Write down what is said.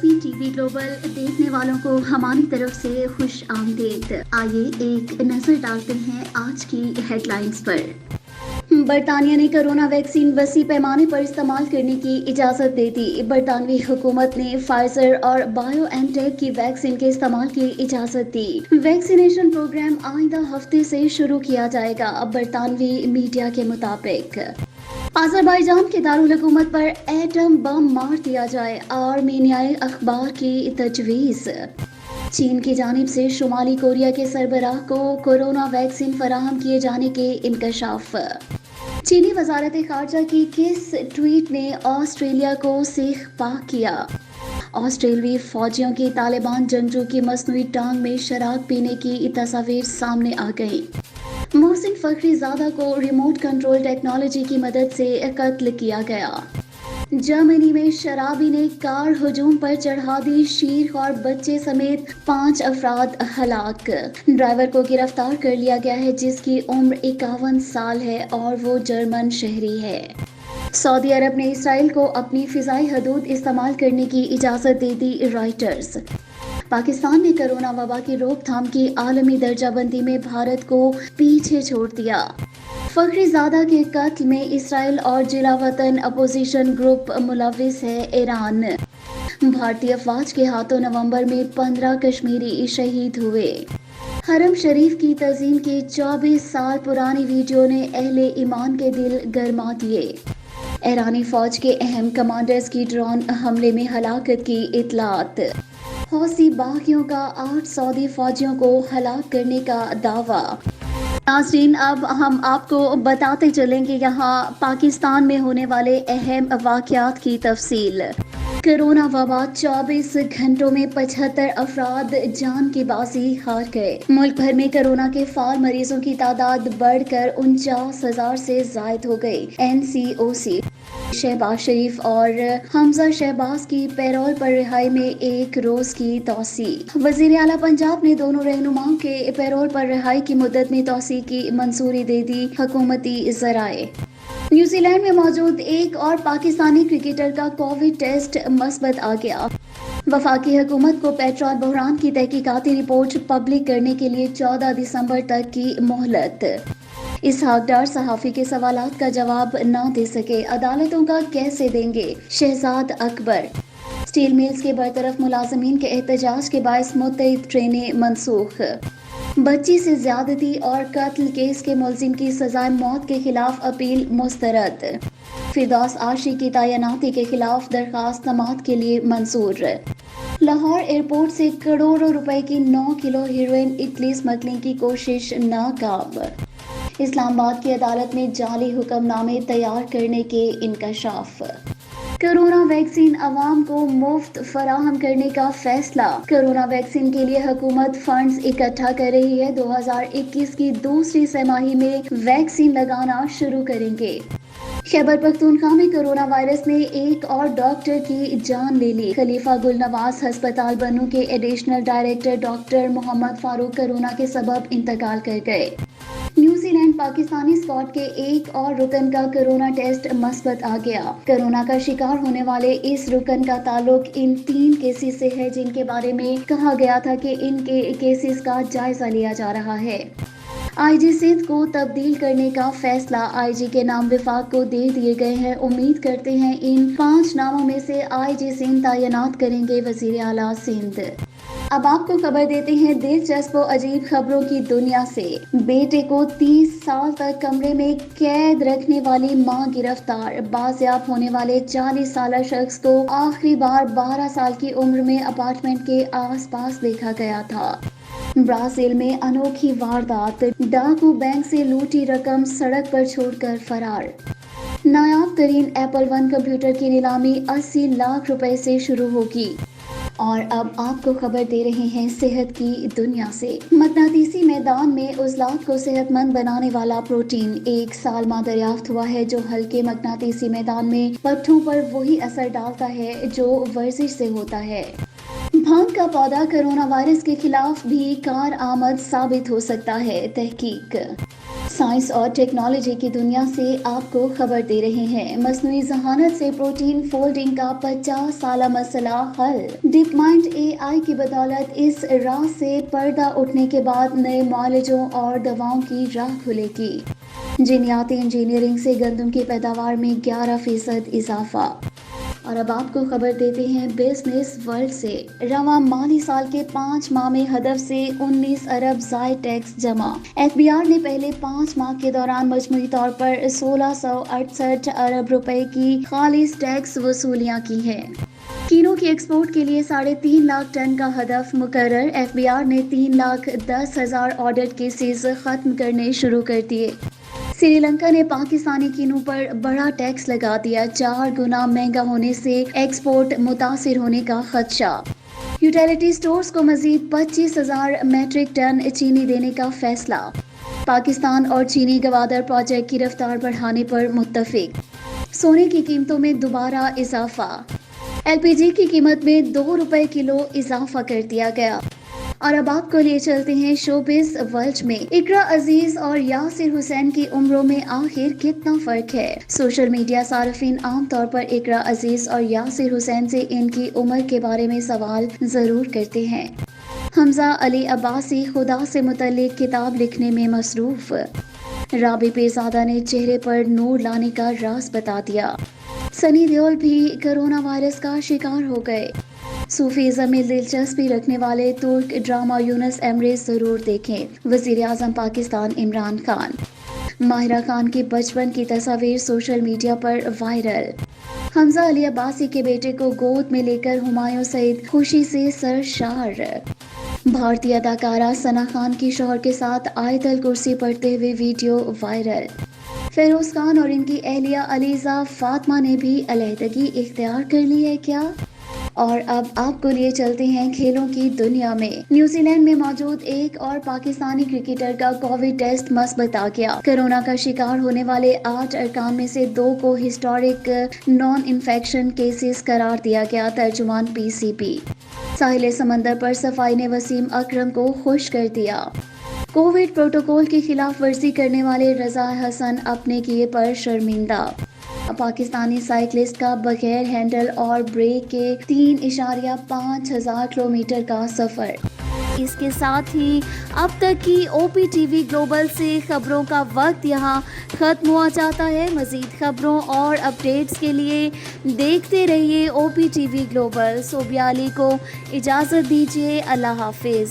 P T V global دیکھنے والوں کو ہماری طرف سے خوش آمدید۔ آئیے ایک نظر ڈالتے ہیں آج کی ہیڈ لائنز پر۔ برطانیہ نے کرونا ویکسین وسیع پیمانے پر استعمال کرنے کی اجازت دے دی۔ برطانوی حکومت نے فائزر اور بایو این ٹیک کی ویکسین کے استعمال کی اجازت دی۔ ویکسینیشن پروگرام آئندہ ہفتے سے شروع کیا جائے گا، برطانوی میڈیا کے مطابق۔ آذربائیجان کے دارالحکومت پر ایٹم بم مار دیا جائے، آرمینیائی اخبار کی تجویز۔ چین کی جانب سے شمالی کوریا کے سربراہ کو کورونا ویکسین فراہم کیے جانے کے انکشاف۔ چینی وزارت خارجہ کی کس ٹویٹ نے آسٹریلیا کو سیخ پاک کیا؟ آسٹریلوی فوجیوں کی طالبان جنگجو کی مصنوعی ٹانگ میں شراب پینے کی تصاویر سامنے آ گئیں۔ محسن فخری زادہ کو ریموٹ کنٹرول ٹیکنالوجی کی مدد سے قتل کیا گیا۔ جرمنی میں شرابی نے کار ہجوم پر چڑھا دی، شیر اور بچے سمیت 5 افراد ہلاک۔ ڈرائیور کو گرفتار کر لیا گیا ہے جس کی عمر 51 سال ہے اور وہ جرمن شہری ہے۔ سعودی عرب نے اسرائیل کو اپنی فضائی حدود استعمال کرنے کی اجازت دے دی، رائٹرز۔ پاکستان نے کرونا وبا کی روک تھام کی عالمی درجہ بندی میں بھارت کو پیچھے چھوڑ دیا۔ فخری زادہ کے قتل میں اسرائیل اور جلا وطن اپوزیشن گروپ ملوث ہے، ایران۔ بھارتی افواج کے ہاتھوں نومبر میں 15 کشمیری شہید ہوئے۔ حرم شریف کی تعظیم کی 24 سال پرانی ویڈیو نے اہل ایمان کے دل گرما دیے۔ ایرانی فوج کے اہم کمانڈرز کی ڈرون حملے میں ہلاکت کی اطلاعات۔ حوثی باغیوں کا 8 سعودی فوجیوں کو ہلاک کرنے کا دعویٰ۔ ناظرین، اب ہم آپ کو بتاتے چلیں گے یہاں پاکستان میں ہونے والے اہم واقعات کی تفصیل۔ کرونا وبا 24 گھنٹوں میں 75 افراد جان کی بازی ہار گئے۔ ملک بھر میں کرونا کے فعال مریضوں کی تعداد بڑھ کر 49,000 سے زائد ہو گئی۔ NCOC شہباز شریف اور حمزہ شہباز کی پیرول پر رہائی میں 1 روز کی توسیع۔ وزیر اعلیٰ پنجاب نے دونوں رہنماؤں کے پیرول پر رہائی کی مدت میں توسیع کی منظوری دے دی، حکومتی ذرائع۔ نیوزی لینڈ میں موجود ایک اور پاکستانی کرکٹر کا کووڈ ٹیسٹ مثبت آ گیا۔ وفاقی حکومت کو پیٹرول بحران کی تحقیقاتی رپورٹ پبلک کرنے کے لیے 14 دسمبر تک کی مہلت۔ اسحاق ڈار صحافی کے سوالات کا جواب نہ دے سکے، عدالتوں کا کیسے دیں گے؟ شہزاد اکبر۔ اسٹیل ملز کے برطرف ملازمین کے احتجاج کے باعث متعدد ٹرینیں منسوخ۔ بچی سے زیادتی اور قتل کیس کے ملزم کی سزائے موت کے خلاف اپیل مسترد۔ فردوس عاشق کی تعیناتی کے خلاف درخواست سماعت کے لیے منظور۔ لاہور ایئرپورٹ سے کروڑوں روپے کی 9 کلو ہیروئن اٹلی اسمگلنگ کی کوشش ناکام۔ اسلام آباد کی عدالت میں جعلی حکم نامے تیار کرنے کے انکشاف۔ کرونا ویکسین عوام کو مفت فراہم کرنے کا فیصلہ۔ کرونا ویکسین کے لیے حکومت فنڈز اکٹھا کر رہی ہے، 2021 کی دوسری سہ ماہی میں ویکسین لگانا شروع کریں گے۔ خیبر پختونخوا میں کرونا وائرس نے ایک اور ڈاکٹر کی جان لے لی۔ خلیفہ گل نواز ہسپتال بنوں کے ایڈیشنل ڈائریکٹر ڈاکٹر محمد فاروق کرونا کے سبب انتقال کر گئے۔ نیوزی لینڈ پاکستانی اسکواڈ کے ایک اور رکن کا کرونا ٹیسٹ مثبت آ گیا۔ کرونا کا شکار ہونے والے اس رکن کا تعلق ان 3 کیسز سے ہے جن کے بارے میں کہا گیا تھا کہ ان کے کیسز کا جائزہ لیا جا رہا ہے۔ آئی جی سندھ کو تبدیل کرنے کا فیصلہ، آئی جی کے نام وفاق کو دے دیے گئے ہیں۔ امید کرتے ہیں ان 5 ناموں میں سے آئی جی سندھ تعینات کریں گے وزیر اعلیٰ سندھ۔ اب آپ کو خبر دیتے ہیں دلچسپ و عجیب خبروں کی دنیا سے۔ بیٹے کو 30 سال تک کمرے میں قید رکھنے والی ماں گرفتار۔ بازیاب ہونے والے 40 سالہ شخص کو آخری بار 12 سال کی عمر میں اپارٹمنٹ کے آس پاس دیکھا گیا تھا۔ برازیل میں انوکھی واردات، ڈاکو بینک سے لوٹی رقم سڑک پر چھوڑ کر فرار۔ نایاب ترین ایپل 1 کمپیوٹر کی نیلامی 80 لاکھ روپے سے شروع ہوگی۔ اور اب آپ کو خبر دے رہے ہیں صحت کی دنیا سے۔ مقناطیسی میدان میں عضلات کو صحت مند بنانے والا پروٹین 1 سال بعد دریافت ہوا ہے جو ہلکے مقناطیسی میدان میں پٹھوں پر وہی اثر ڈالتا ہے جو ورزش سے ہوتا ہے۔ بھانگ کا پودا کرونا وائرس کے خلاف بھی کارآمد ثابت ہو سکتا ہے، تحقیق۔ سائنس اور ٹیکنالوجی کی دنیا سے آپ کو خبر دے رہے ہیں۔ مصنوعی ذہانت سے پروٹین فولڈنگ کا 50 سالہ مسئلہ حل۔ ڈیپ مائنڈ اے آئی کی بدولت اس راز سے پردہ اٹھنے کے بعد نئے معالجوں اور دواؤں کی راہ کھلے گی۔ جینیاتی انجینئرنگ سے گندم کی پیداوار میں 11% اضافہ۔ اور اب آپ کو خبر دیتے ہیں بزنس ورلڈ سے۔ رواں مالی سال کے 5 ماہ میں ہدف سے 19 ارب زائد ٹیکس جمع۔ ایف بی آر نے پہلے 5 ماہ کے دوران مجموعی طور پر 1668 ارب روپے کی خالص ٹیکس وصولیاں کی ہیں۔ کینو کی ایکسپورٹ کے لیے 3.5 لاکھ ٹن کا ہدف مقرر۔ ایف بی آر نے 3,10,000 آڈٹ کیسز ختم کرنے شروع کر دیے۔ سری لنکا نے پاکستانی کینو پر بڑا ٹیکس لگا دیا۔ 4 گنا مہنگا ہونے سے ایکسپورٹ متاثر ہونے کا خدشہ۔ یوٹیلیٹی سٹورز کو مزید 25,000 میٹرک ٹن چینی دینے کا فیصلہ۔ پاکستان اور چینی گوادر پروجیکٹ کی رفتار بڑھانے پر متفق۔ سونے کی قیمتوں میں دوبارہ اضافہ۔ ایل پی جی کی قیمت میں 2 روپے کلو اضافہ کر دیا گیا۔ اور اب آپ کو لیے چلتے ہیں شوبز ورلڈ میں۔ اقرا عزیز اور یاسر حسین کی عمروں میں آخر کتنا فرق ہے؟ سوشل میڈیا صارفین عام طور پر اقرا عزیز اور یاسر حسین سے ان کی عمر کے بارے میں سوال ضرور کرتے ہیں۔ حمزہ علی عباسی خدا سے متعلق کتاب لکھنے میں مصروف۔ رابی پیرزادہ نے چہرے پر نور لانے کا راز بتا دیا۔ سنی دیول بھی کرونا وائرس کا شکار ہو گئے۔ صوفیزم میں دلچسپی رکھنے والے ترک ڈرامہ یونس ایمرے ضرور دیکھیں۔ وزیر اعظم پاکستان عمران خان۔ ماہرہ خان کی بچپن کی تصاویر سوشل میڈیا پر وائرل۔ حمزہ علی عباسی کے بیٹے کو گود میں لے کر ہمایوں سعید خوشی سے سرشار۔ بھارتی اداکارہ ثنا خان کی شوہر کے ساتھ آیت الکرسی پڑھتے ہوئے ویڈیو وائرل۔ فیروز خان اور ان کی اہلیہ علیزہ فاطمہ نے بھی علیحدگی اختیار کر لی ہے کیا؟ اور اب آپ کو لیے چلتے ہیں کھیلوں کی دنیا میں۔ نیوزی لینڈ میں موجود ایک اور پاکستانی کرکٹر کا کووڈ ٹیسٹ مثبت آ گیا۔ کورونا کا شکار ہونے والے 8 ارکان میں سے 2 کو ہسٹورک نان انفیکشن کیسز قرار دیا گیا۔ ترجمان پی سی بی۔ ساحل سمندر پر صفائی نے وسیم اکرم کو خوش کر دیا۔ کووڈ پروٹوکول کی خلاف ورزی کرنے والے رضا حسن اپنے کیے پر شرمندہ۔ پاکستانی سائیکلسٹ کا بغیر ہینڈل اور بریک کے 3.5 کلومیٹر کا سفر۔ اس کے ساتھ ہی اب تک کی او پی ٹی وی گلوبل سے خبروں کا وقت یہاں ختم ہوا جاتا ہے۔ مزید خبروں اور اپڈیٹس کے لیے دیکھتے رہیے او P T V global. Sobia علی کو اجازت دیجیے۔ اللہ حافظ۔